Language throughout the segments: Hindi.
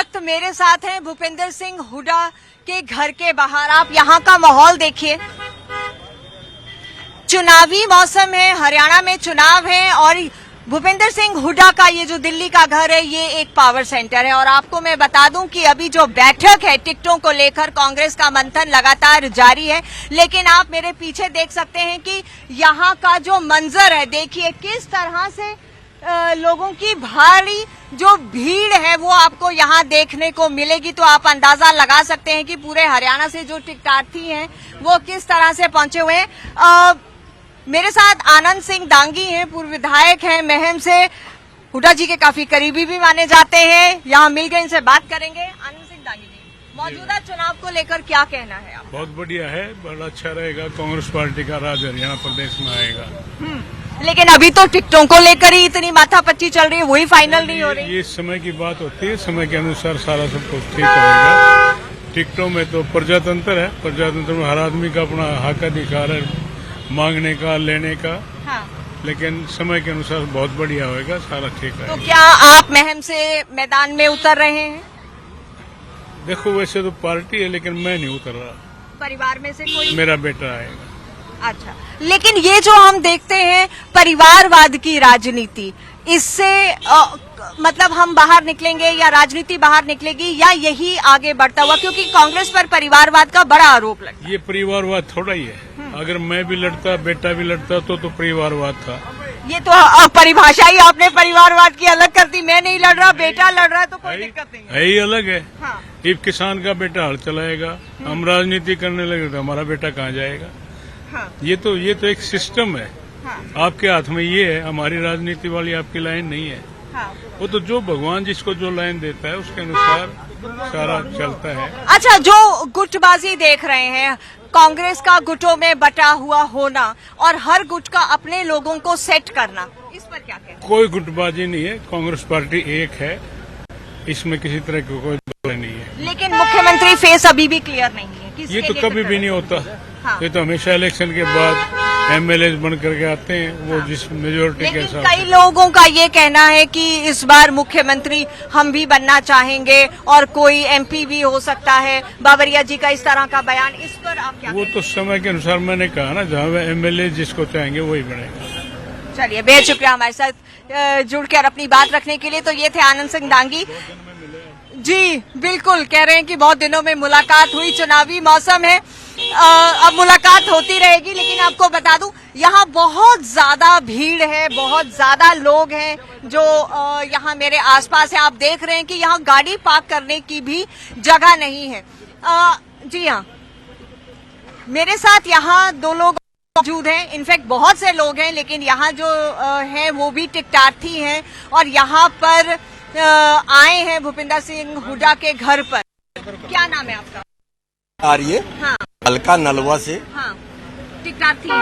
वक्त मेरे साथ हैं भूपेंद्र सिंह हुड्डा के घर के बाहर। आप यहाँ का माहौल देखिए, चुनावी मौसम है, हरियाणा में चुनाव है और भूपेंद्र सिंह हुड्डा का ये जो दिल्ली का घर है ये एक पावर सेंटर है। और आपको मैं बता दूं कि अभी जो बैठक है टिकटों को लेकर कांग्रेस का मंथन लगातार जारी है, लेकिन आप मेरे पीछे देख सकते हैं कि यहाँ का जो मंजर है, देखिए किस तरह से लोगों की भारी जो भीड़ है वो आपको यहाँ देखने को मिलेगी। तो आप अंदाजा लगा सकते हैं कि पूरे हरियाणा से जो टिकटार्थी हैं वो किस तरह से पहुंचे हुए हैं। मेरे साथ आनंद सिंह दांगी हैं, पूर्व विधायक हैं महम से, हुड्डा जी के काफी करीबी भी माने जाते हैं। यहाँ मिल गए, इनसे बात करेंगे। आनंद सिंह दांगी जी, मौजूदा चुनाव को लेकर क्या कहना है आप? बहुत बढ़िया है, बड़ा अच्छा रहेगा। कांग्रेस पार्टी का राज हरियाणा प्रदेश में आएगा। लेकिन अभी तो टिकटों को लेकर ही इतनी माथापच्ची चल रही है, वही फाइनल नहीं हो रही। ये समय की बात होती है, समय के अनुसार सारा सब कुछ ठीक होगा। टिकटों में तो प्रजातंत्र है, प्रजातंत्र में हर आदमी का अपना हक अधिकार है मांगने का, लेने का। हाँ। लेकिन समय के अनुसार बहुत बढ़िया होगा, सारा ठीक है। तो क्या आप महम से मैदान में उतर रहे हैं? देखो वैसे तो पार्टी है लेकिन मैं नहीं उतर रहा। परिवार में से कोई? मेरा बेटा आएगा। अच्छा, लेकिन ये जो हम देखते हैं परिवारवाद की राजनीति, इससे मतलब हम बाहर निकलेंगे या राजनीति बाहर निकलेगी या यही आगे बढ़ता हुआ, क्योंकि कांग्रेस पर परिवारवाद का बड़ा आरोप लगता है। ये परिवारवाद थोड़ा ही है। अगर मैं भी लड़ता, बेटा भी लड़ता तो परिवारवाद था। ये तो परिभाषा ही आपने परिवारवाद की अलग कर दी। मैं नहीं लड़ रहा, बेटा लड़ रहा है तो कोई दिक्कत नहीं है। यही अलग है। हाँ। एक किसान का बेटा हल चलाएगा, हम राजनीति करने लगे तो हमारा बेटा कहाँ जाएगा? हाँ। ये तो एक सिस्टम है। हाँ। आपके हाथ में ये है, हमारी राजनीति वाली आपकी लाइन नहीं है। हाँ। वो तो जो भगवान जिसको जो लाइन देता है उसके अनुसार सारा चलता है। अच्छा, जो गुटबाजी देख रहे हैं, कांग्रेस का गुटों में बटा हुआ होना और हर गुट का अपने लोगों को सेट करना, इस पर क्या कहते हैं? कोई गुटबाजी नहीं है, कांग्रेस पार्टी एक है, इसमें किसी तरह की कोई बात नहीं है। लेकिन मुख्यमंत्री फेस अभी भी क्लियर नहीं है। ये तो कभी भी नहीं होता। हाँ। ये तो हमेशा इलेक्शन के बाद एमएलए बन करके आते हैं, वो हाँ। जिस मेजोरिटी के साथ। कई लोगों का ये कहना है कि इस बार मुख्यमंत्री हम भी बनना चाहेंगे और कोई एमपी भी हो सकता है। बाबरिया जी का इस तरह का बयान, इस पर आप क्या? वो तो समय के अनुसार मैंने कहा ना, जहाँ एमएलए जिसको चाहेंगे वही बनेगा। चलिए, बेहद शुक्रिया हमारे साथ जुड़कर अपनी बात रखने के लिए। तो ये थे आनंद सिंह दांगी जी, बिल्कुल कह रहे हैं कि बहुत दिनों में मुलाकात हुई, चुनावी मौसम है, अब मुलाकात होती रहेगी। लेकिन आपको बता दूं यहाँ बहुत ज्यादा भीड़ है, बहुत ज्यादा लोग हैं जो यहाँ मेरे आसपास है। आप देख रहे हैं कि यहाँ गाड़ी पार्क करने की भी जगह नहीं है। जी हाँ, मेरे साथ यहाँ दो लोग मौजूद हैं, इनफैक्ट बहुत से लोग हैं, लेकिन यहाँ जो हैं वो भी टिकटार्थी हैं और यहाँ पर आए हैं भूपेंद्र सिंह हुड्डा के घर पर। क्या नाम है आपका? आर्य। हाँ। हल्का नलवा से। हाँ। टिकटार्थी जी।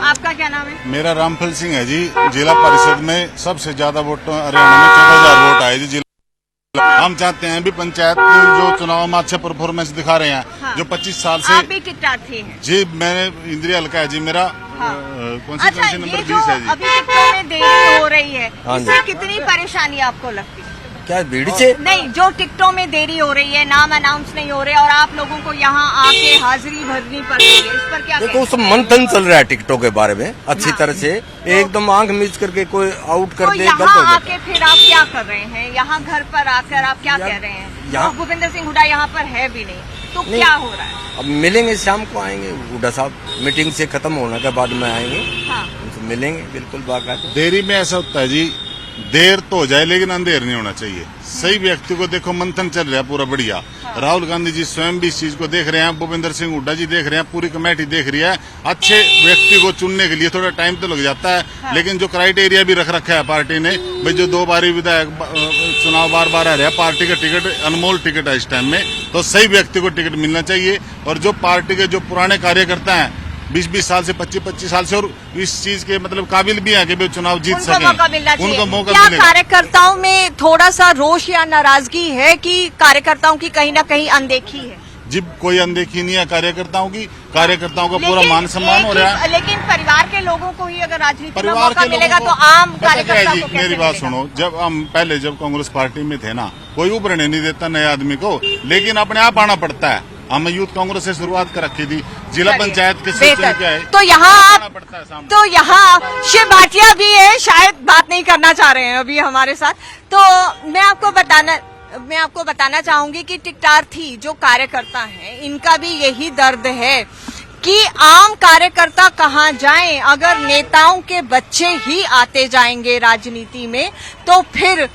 आपका क्या नाम है? मेरा रामफल सिंह है जी। जिला परिषद में सबसे ज्यादा वोट हरियाणा में 14,000 वोट आए जी। हम चाहते हैं भी पंचायत जो चुनाव में अच्छा परफॉर्मेंस दिखा रहे हैं। हाँ। जो 25 साल से। आप भी टिकटार्थी हैं? जी, मैंने इंद्रिया हल्का है जी मेरा। हाँ। अच्छा, नंबर 20 है जी। अभी टिकटों में देरी हो रही है, इससे कितनी परेशानी आपको लगती है? क्या भीड़ से? नहीं, जो टिकटों में देरी हो रही है, नाम अनाउंस नहीं हो रहे और आप लोगों को यहाँ आके हाजिरी भरनी पड़ रही है, इस पर क्या? देखो, सब मंथन चल रहा है टिकटों के बारे में अच्छी तरह से। एकदम आंख मीच करके कोई आउट कर दे, गलत हो आके फिर आप क्या कर रहे हैं? यहाँ घर पर आकर आप क्या कह रहे हैं? यहाँ भूपेंद्र सिंह हुड्डा यहाँ पर है भी नहीं, तो क्या हो रहा है? अब मिलेंगे, शाम को आएंगे हुड्डा साहब, मीटिंग से खत्म होने के बाद में आएंगे। हाँ। उनसे मिलेंगे, बिल्कुल बाकायदा। देरी में ऐसा होता है जी, देर तो हो जाए लेकिन अंधेर नहीं होना चाहिए। सही व्यक्ति को देखो, मंथन चल रहा है पूरा बढ़िया। हाँ। राहुल गांधी जी स्वयं भी इस चीज को देख रहे हैं, भूपेंद्र सिंह हुड्डा जी देख रहे हैं, पूरी कमेटी देख रही है। अच्छे व्यक्ति को चुनने के लिए थोड़ा टाइम तो लग जाता है। हाँ। लेकिन जो क्राइटेरिया भी रख रखा है पार्टी ने, भाई जो 2 बारी विधायक चुनाव बार आ रहा है, पार्टी का टिकट अनमोल टिकट है इस टाइम में, तो सही व्यक्ति को टिकट मिलना चाहिए। और जो पार्टी के जो पुराने कार्यकर्ता हैं 20-20 साल से, 25-25 साल से, और इस चीज के मतलब काबिल भी है कि वे चुनाव जीत सकें, उनको मौका मिलना क्या मिलेगा। कार्यकर्ताओं में थोड़ा सा रोष या नाराजगी है कि कार्यकर्ताओं की कहीं ना कहीं अनदेखी है? जब कोई अनदेखी नहीं है कार्यकर्ताओं की, कार्यकर्ताओं का पूरा मान सम्मान हो रहा है। लेकिन परिवार के लोगों को ही अगर राजनीति में परिवार मौका के मिलेगा लोगों तो को आम पता क्या है कार्यकर्ता जी, को कैसे मेरी बात मिलेगा? सुनो, जब हम पहले जब कांग्रेस पार्टी में थे ना, कोई उभरने नहीं देता नए आदमी को, लेकिन अपने आप आना पड़ता है। हमने यूथ कांग्रेस से शुरुआत कर रखी थी, जिला पंचायत के सचिव क्या है, तो यहाँ आना आप पड़ता है सामने। तो यहाँ शिव भाटिया भी है, शायद बात नहीं करना चाह रहे हैं अभी हमारे साथ। तो मैं आपको बताना चाहूंगी कि टिकटार्थी जो कार्यकर्ता हैं, इनका भी यही दर्द है कि आम कार्यकर्ता कहाँ जाएं। अगर नेताओं के बच्चे ही आते जाएंगे राजनीति में तो फिर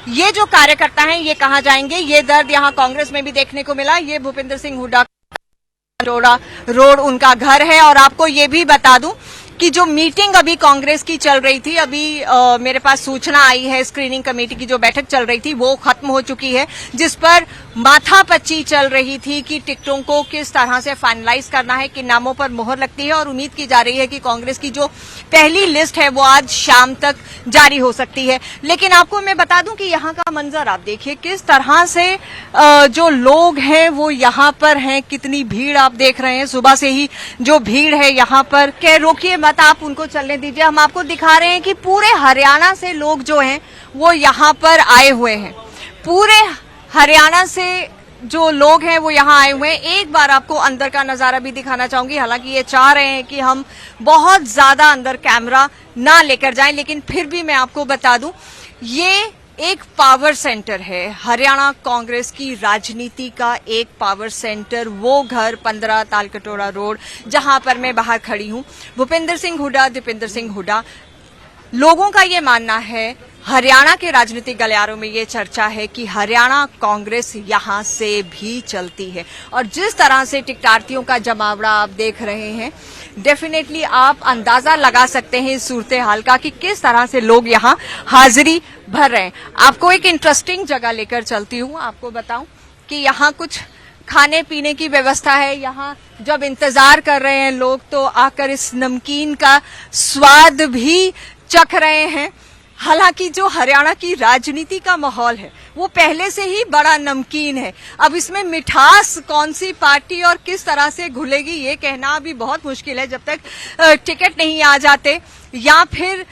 ये जो कार्यकर्ता हैं ये कहाँ जाएंगे। ये दर्द यहाँ कांग्रेस में भी देखने को मिला। ये भूपेंद्र सिंह हुड्डा रोड उनका घर है। और आपको ये भी बता दूं कि जो मीटिंग अभी कांग्रेस की चल रही थी, अभी मेरे पास सूचना आई है, स्क्रीनिंग कमेटी की जो बैठक चल रही थी वो खत्म हो चुकी है, जिस पर माथापच्ची चल रही थी कि टिकटों को किस तरह से फाइनलाइज करना है, किन नामों पर मोहर लगती है। और उम्मीद की जा रही है कि कांग्रेस की जो पहली लिस्ट है वो आज शाम तक जारी हो सकती है। लेकिन आपको मैं बता दूं कि यहाँ का मंजर आप देखिए, किस तरह से जो लोग हैं वो यहाँ पर हैं, कितनी भीड़ आप देख रहे हैं। सुबह से ही जो भीड़ है यहाँ पर, क्या रोकिए मत, आप उनको चलने दीजिए। हम आपको दिखा रहे हैं कि पूरे हरियाणा से लोग जो हैं वो यहाँ पर आए हुए हैं। पूरे हरियाणा से जो लोग हैं वो यहाँ आए हुए हैं। एक बार आपको अंदर का नजारा भी दिखाना चाहूंगी। हालांकि ये चाह रहे हैं कि हम बहुत ज्यादा अंदर कैमरा ना लेकर जाएं, लेकिन फिर भी मैं आपको बता दूं, ये एक पावर सेंटर है, हरियाणा कांग्रेस की राजनीति का एक पावर सेंटर। वो घर 15 तालकटोरा रोड, जहां पर मैं बाहर खड़ी हूं। भूपेंद्र सिंह हुड्डा, दीपेंद्र सिंह हुड्डा, लोगों का ये मानना है, हरियाणा के राजनीतिक गलियारों में ये चर्चा है कि हरियाणा कांग्रेस यहां से भी चलती है। और जिस तरह से टिकटार्थियों का जमावड़ा आप देख रहे हैं, डेफिनेटली आप अंदाजा लगा सकते हैं इस सूरत हाल का कि किस तरह से लोग यहाँ हाजिरी भर रहे हैं। आपको एक इंटरेस्टिंग जगह लेकर चलती हूँ। आपको बताऊं कि यहाँ कुछ खाने पीने की व्यवस्था है। यहाँ जब इंतजार कर रहे हैं लोग तो आकर इस नमकीन का स्वाद भी चख रहे हैं। हालांकि जो हरियाणा की राजनीति का माहौल है वो पहले से ही बड़ा नमकीन है। अब इसमें मिठास कौन सी पार्टी और किस तरह से घुलेगी ये कहना अभी बहुत मुश्किल है, जब तक टिकट नहीं आ जाते या फिर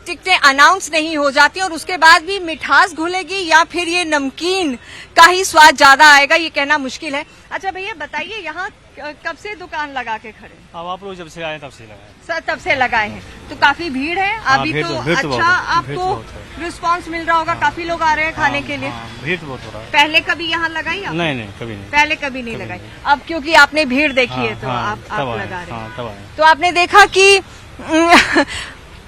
टिकटें अनाउंस नहीं हो जाती और उसके बाद भी मिठास घुलेगी या फिर ये नमकीन का ही स्वाद ज्यादा आएगा, ये कहना मुश्किल है। अच्छा भैया बताइए, यहाँ कब से दुकान लगा के खड़े? अब आप लोग जब से आए तब से लगाए सर, तब से लगाए हैं तो काफी भीड़ है अभी। भीड़ तो भीड़ तो अच्छा, बहुत है, आपको रिस्पांस मिल रहा होगा, काफी लोग आ रहे हैं खाने के लिए। भीड़ तो बहुत हो रहा है। पहले कभी यहाँ लगाई आप? नहीं कभी नहीं। पहले कभी नहीं लगाई। अब क्योंकि आपने भीड़ देखी है तो आप लगा रहे हैं। तब आए। तो आपने देखा कि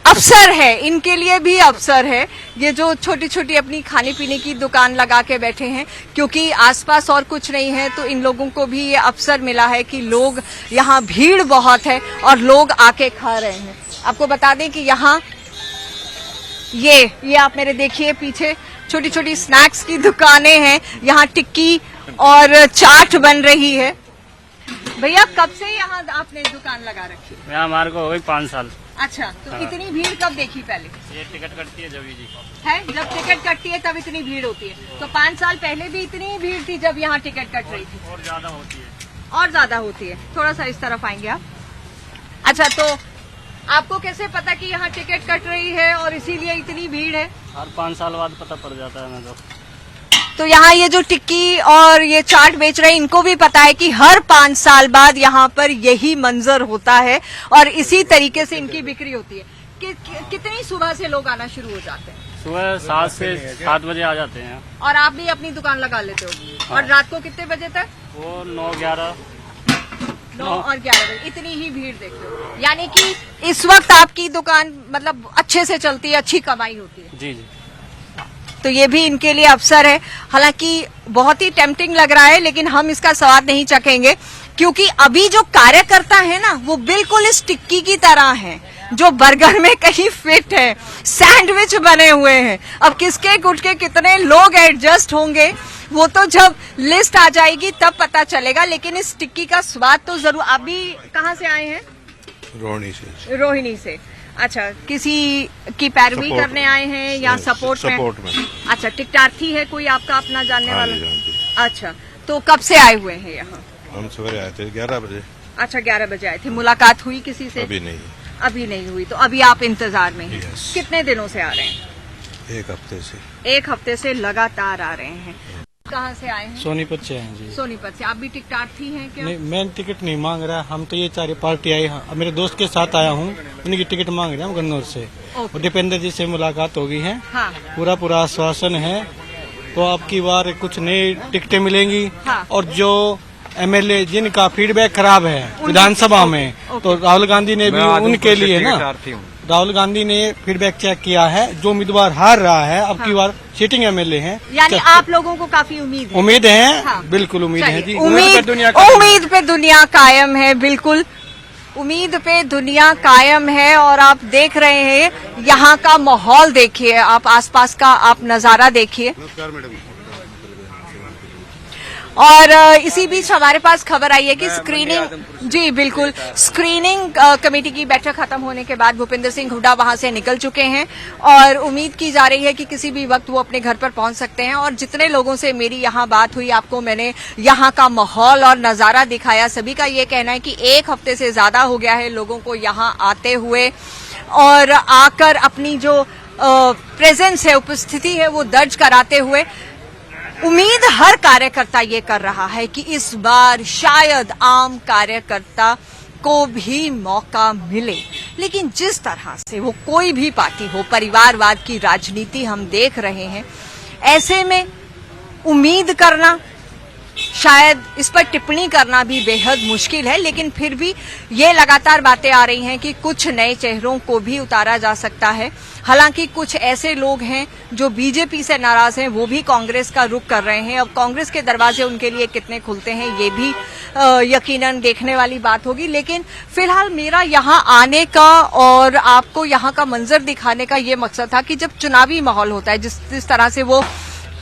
अवसर है, इनके लिए भी अवसर है, ये जो छोटी छोटी अपनी खाने पीने की दुकान लगा के बैठे हैं, क्योंकि आसपास और कुछ नहीं है तो इन लोगों को भी ये अवसर मिला है कि लोग यहाँ भीड़ बहुत है और लोग आके खा रहे हैं। आपको बता दें कि यहाँ ये आप मेरे देखिए पीछे छोटी छोटी स्नैक्स की दुकानें हैं। यहाँ टिक्की और चाट बन रही है। भैया कब से यहाँ आपने दुकान लगा रखी है? हमारे को हो गई 5 साल। अच्छा, तो इतनी भीड़ कब देखी पहले? ये टिकट कटती है जब जी है, जब टिकट कटती है तब इतनी भीड़ होती है। तो 5 साल पहले भी इतनी ही भीड़ थी जब यहाँ टिकट कट रही थी? और ज्यादा होती है। और ज्यादा होती है। थोड़ा सा इस तरफ आएंगे आप। अच्छा, तो आपको कैसे पता कि यहाँ टिकट कट रही है और इसीलिए इतनी भीड़ है? हर 5 साल बाद पता पड़ जाता है हमें तो यहाँ ये जो टिक्की और ये चाट बेच रहे हैं, इनको भी पता है कि हर 5 साल बाद यहाँ पर यही मंजर होता है और इसी तरीके से इनकी बिक्री होती है। कितनी सुबह से लोग आना शुरू हो जाते हैं? सुबह 7 से 7 बजे आ जाते हैं। और आप भी अपनी दुकान लगा लेते हो? और रात को कितने बजे तक? वो 9-11 और 11 बजे इतनी ही भीड़ देखते हो। यानी कि इस वक्त आपकी दुकान मतलब अच्छे से चलती है, अच्छी कमाई होती है? जी। तो ये भी इनके लिए अवसर है। हालांकि बहुत ही टेम्पटिंग लग रहा है, लेकिन हम इसका स्वाद नहीं चखेंगे क्योंकि अभी जो कार्यकर्ता है ना वो बिल्कुल इस टिक्की की तरह है जो बर्गर में कहीं फिट है, सैंडविच बने हुए हैं। अब किसके गुटके कितने लोग एडजस्ट होंगे वो तो जब लिस्ट आ जाएगी तब पता चलेगा, लेकिन इस टिक्की का स्वाद तो जरूर। आप भी कहाँ से आए हैं? रोहिणी से। अच्छा, किसी की पैरवी करने आए हैं या सपोर्ट में? अच्छा, टिकटार्थी है कोई आपका अपना जानने वाला? अच्छा, तो कब से आए हुए हैं यहाँ? हम सवेरे आए थे 11 बजे। अच्छा, 11 बजे आए थे। मुलाकात हुई किसी से? अभी नहीं। अभी नहीं हुई। तो अभी आप इंतजार में हैं। Yes. कितने दिनों से आ रहे हैं? एक हफ्ते से। 1 हफ्ते से लगातार आ रहे हैं। कहाँ से आए हैं? सोनीपत से हैं जी। सोनीपत से। आप भी टिकटार्थी हैं क्या? नहीं, मैं टिकट नहीं मांग रहा। हम तो ये चारे पार्टी आई। अब मेरे दोस्त के साथ आया हूँ, उनकी टिकट मांग रहे हैं गन्नौर से। ओके। और दीपेंद्र जी से मुलाकात हो गई है। हाँ। पूरा आश्वासन है। तो आपकी बार कुछ नई टिकटें मिलेंगी। हाँ। और जो एमएलए जिनका फीडबैक खराब है विधानसभा में, तो राहुल गांधी ने भी उनके लिए ना, राहुल गांधी ने फीडबैक चेक किया है। जो उम्मीदवार हार रहा है अब की बार सिटिंग एमएलए हैं। यानी आप लोगों को काफी उम्मीद है? उम्मीद है। हाँ। बिल्कुल उम्मीद है जी। उम्मीद पे दुनिया कायम है। बिल्कुल उम्मीद पे दुनिया कायम है। और आप देख रहे हैं यहाँ का माहौल, देखिए आप, आसपास का आप नजारा देखिए। और इसी बीच हमारे पास खबर आई है कि स्क्रीनिंग, जी बिल्कुल, स्क्रीनिंग कमेटी की बैठक खत्म होने के बाद भूपेंद्र सिंह हुड्डा वहां से निकल चुके हैं और उम्मीद की जा रही है कि किसी भी वक्त वो अपने घर पर पहुंच सकते हैं। और जितने लोगों से मेरी यहां बात हुई, आपको मैंने यहां का माहौल और नजारा दिखाया, सभी का ये कहना है कि 1 हफ्ते से ज्यादा हो गया है लोगों को यहां आते हुए और आकर अपनी जो प्रेजेंस है, उपस्थिति है, वो दर्ज कराते हुए। उम्मीद हर कार्यकर्ता ये कर रहा है कि इस बार शायद आम कार्यकर्ता को भी मौका मिले, लेकिन जिस तरह से वो कोई भी पार्टी हो, परिवारवाद की राजनीति हम देख रहे हैं, ऐसे में उम्मीद करना, शायद इस पर टिप्पणी करना भी बेहद मुश्किल है। लेकिन फिर भी ये लगातार बातें आ रही हैं कि कुछ नए चेहरों को भी उतारा जा सकता है। हालांकि कुछ ऐसे लोग हैं जो बीजेपी से नाराज हैं, वो भी कांग्रेस का रुख कर रहे हैं। अब कांग्रेस के दरवाजे उनके लिए कितने खुलते हैं, ये भी यकीनन देखने वाली बात होगी। लेकिन फिलहाल मेरा यहाँ आने का और आपको यहाँ का मंजर दिखाने का ये मकसद था कि जब चुनावी माहौल होता है, जिस तरह से वो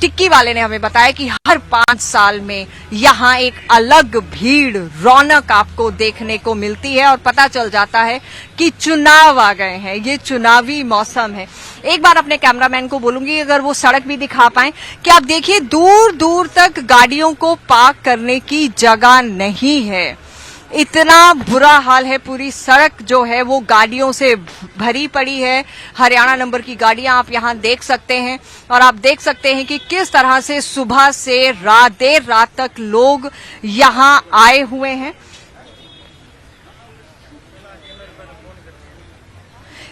टिक्की वाले ने हमें बताया कि हर 5 साल में यहाँ एक अलग भीड़, रौनक आपको देखने को मिलती है और पता चल जाता है कि चुनाव आ गए हैं, ये चुनावी मौसम है। एक बार अपने कैमरामैन को बोलूंगी अगर वो सड़क भी दिखा पाएं कि आप देखिए दूर दूर तक गाड़ियों को पार्क करने की जगह नहीं है। इतना बुरा हाल है, पूरी सड़क जो है वो गाड़ियों से भरी पड़ी है। हरियाणा नंबर की गाड़ियां आप यहां देख सकते हैं और आप देख सकते हैं कि किस तरह से सुबह से देर रात तक लोग यहां आए हुए हैं।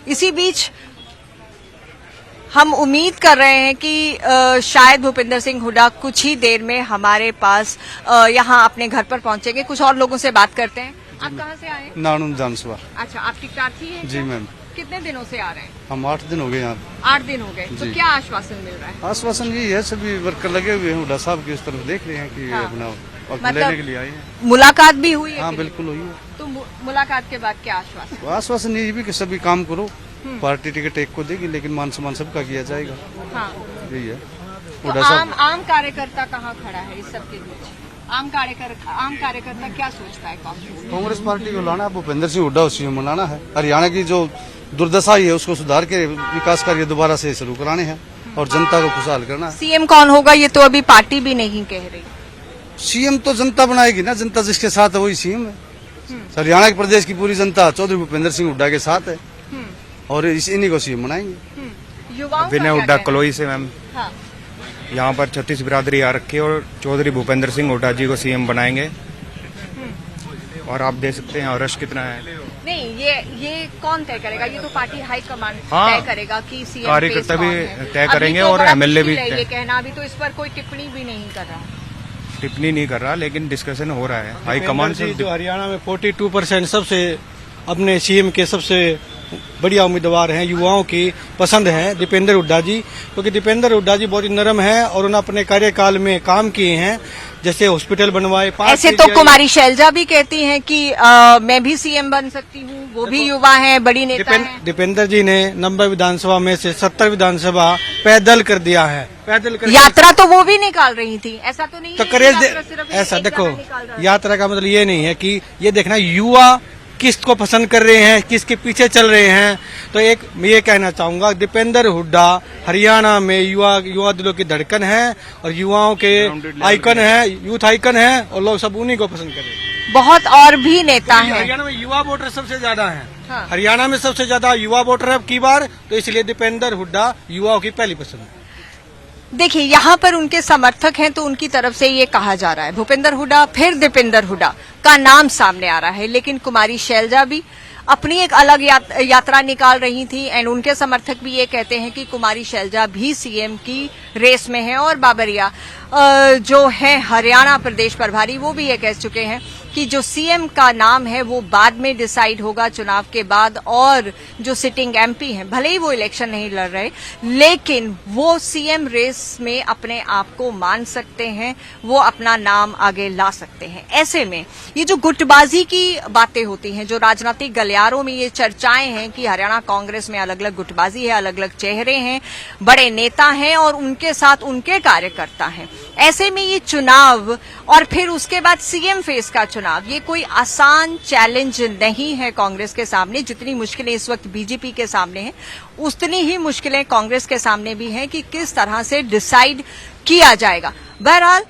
इसी बीच हम उम्मीद कर रहे हैं कि शायद भूपेंद्र सिंह हुड्डा कुछ ही देर में हमारे पास यहाँ अपने घर पर पहुंचेंगे। कुछ और लोगों से बात करते हैं। आप कहाँ से आए? नानू विधानसभा। अच्छा, आप टिकटार्थी हैं? जी मैम। कितने दिनों से आ रहे हैं? हम 8 दिन हो गए यहाँ। 8 दिन हो गए। तो क्या आश्वासन मिल रहा है? आश्वासन यही है, सभी वर्कर लगे हुए हैं, हुड्डा साहब की उस तरफ देख रहे हैं कि हाँ। अपना वक्त मतलब लेने के लिए आए हैं। मुलाकात भी हुई है? हाँ बिल्कुल हुई है। तो मुलाकात के बाद क्या आश्वासन? आश्वासन यही भी कि सभी काम करो, पार्टी टिकट एक को देगी लेकिन मान सम्मान सबका किया जाएगा। हाँ। यही है। तो आम कार्यकर्ता कहाँ खड़ा है इस सब के बीच? आम कार्यकर्ता क्या सोचता है? कांग्रेस पार्टी को लाना है, भूपेंद्र सिंह हुड्डा सीएम बनाना है। हरियाणा की जो दुर्दशा है उसको सुधार के विकास कार्य दोबारा से शुरू कराने हैं और जनता को खुशहाल करना है। सीएम कौन होगा ये तो अभी पार्टी भी नहीं कह रही। सीएम तो जनता बनाएगी ना, जनता जिसके साथ है वही सीएम है। हरियाणा के प्रदेश की पूरी जनता चौधरी भूपेंद्र सिंह हुड्डा के साथ है और इन्हीं को सीएम बनाएंगे। विनय हुड्डा कलोई से मैम। हाँ। यहाँ पर 36 बिरादरी आ रखी है और चौधरी भूपेंद्र सिंह हुड्डा जी को सीएम बनाएंगे। और आप देख सकते हैं और रश कितना है। नहीं, ये कौन तय करेगा? ये तो पार्टी हाईकमान हाँ, तय करेगा कि सीएम कार्यकर्ता भी तय करेंगे तो और एमएलए भी ये कहना अभी तो इस पर कोई टिप्पणी भी नहीं कर रहा। टिप्पणी नहीं कर रहा लेकिन डिस्कशन हो रहा है हाईकमान से। जो हरियाणा में 42% सबसे अपने सीएम के सबसे बढ़िया उम्मीदवार हैं, युवाओं की पसंद है दीपेंद्र हुड्डा जी, क्योंकि दीपेंद्र हुड्डा जी बहुत ही नरम है और उन्होंने अपने कार्यकाल में काम किए हैं, जैसे हॉस्पिटल बनवाए। ऐसे तो कुमारी शैलजा भी कहती हैं कि मैं भी सीएम बन सकती हूँ, वो भी युवा हैं, बड़ी नेता हैं। दीपेंद्र जी ने 90 विधानसभा में से 70 विधानसभा पैदल कर दिया है। पैदल कर यात्रा तो वो भी निकाल रही थी, ऐसा तो नहीं तो है करेज यात्रा सिर्फ ऐसा एक देखो, जना निकाल रहा है। यात्रा का मतलब ये नहीं है कि ये देखना युवा किसको पसंद कर रहे हैं, किसके पीछे चल रहे हैं। तो एक मैं ये कहना चाहूंगा, दीपेंद्र हुड्डा हरियाणा में युवा दिलों की धड़कन है और युवाओं के आइकन है, यूथ आइकन है, और लोग सब उन्हीं को पसंद कर रहे हैं। बहुत और भी नेता हैं। हरियाणा में युवा वोटर सबसे ज्यादा हैं। हाँ। हरियाणा में सबसे ज्यादा युवा वोटर है अब की बार, तो इसलिए दीपेंद्र हुड्डा युवाओं की पहली पसंद है। देखिए, यहाँ पर उनके समर्थक हैं तो उनकी तरफ से ये कहा जा रहा है भूपेंद्र हुड्डा फिर दीपेंद्र हुड्डा का नाम सामने आ रहा है, लेकिन कुमारी शैलजा भी अपनी एक अलग यात्रा निकाल रही थी एंड उनके समर्थक भी ये कहते हैं कि कुमारी शैलजा भी सीएम की रेस में है। और बाबरिया जो है हरियाणा प्रदेश प्रभारी, वो भी ये कह चुके हैं कि जो सीएम का नाम है वो बाद में डिसाइड होगा चुनाव के बाद, और जो सिटिंग एमपी हैं भले ही वो इलेक्शन नहीं लड़ रहे लेकिन वो सीएम रेस में अपने आप को मान सकते हैं, वो अपना नाम आगे ला सकते हैं। ऐसे में ये जो गुटबाजी की बातें होती हैं, जो राजनीतिक गलियारों में ये चर्चाएं हैं कि हरियाणा कांग्रेस में अलग अलग गुटबाजी है, अलग अलग चेहरे हैं, बड़े नेता हैं और उनके साथ उनके कार्यकर्ता हैं, ऐसे में ये चुनाव और फिर उसके बाद सीएम फेस का चुनाव, ये कोई आसान चैलेंज नहीं है कांग्रेस के सामने। जितनी मुश्किलें इस वक्त बीजेपी के सामने हैं, उतनी ही मुश्किलें कांग्रेस के सामने भी हैं कि किस तरह से डिसाइड किया जाएगा। बहरहाल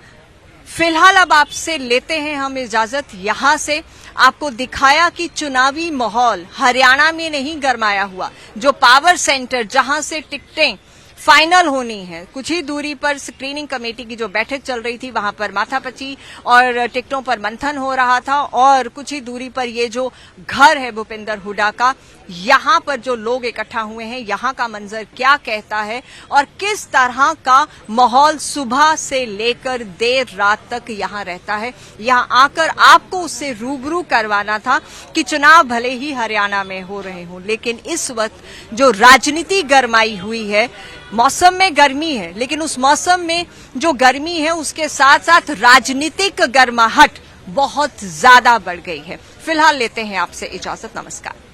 फिलहाल अब आपसे लेते हैं हम इजाजत। यहां से आपको दिखाया कि चुनावी माहौल हरियाणा में नहीं गरमाया हुआ, जो पावर सेंटर जहां से टिकटें फाइनल होनी है, कुछ ही दूरी पर स्क्रीनिंग कमेटी की जो बैठक चल रही थी वहां पर माथापच्ची और टिकटों पर मंथन हो रहा था, और कुछ ही दूरी पर ये जो घर है भूपेंद्र हुड्डा का, यहां पर जो लोग इकट्ठा हुए हैं, यहां का मंजर क्या कहता है और किस तरह का माहौल सुबह से लेकर देर रात तक यहां रहता है। यहां आकर आपको उससे रूबरू करवाना था कि चुनाव भले ही हरियाणा में हो रहे हों, लेकिन इस वक्त जो राजनीति गरमाई हुई है, मौसम में गर्मी है, लेकिन उस मौसम में जो गर्मी है उसके साथ साथ राजनीतिक गर्माहट बहुत ज्यादा बढ़ गई है। फिलहाल लेते हैं आपसे इजाजत। नमस्कार।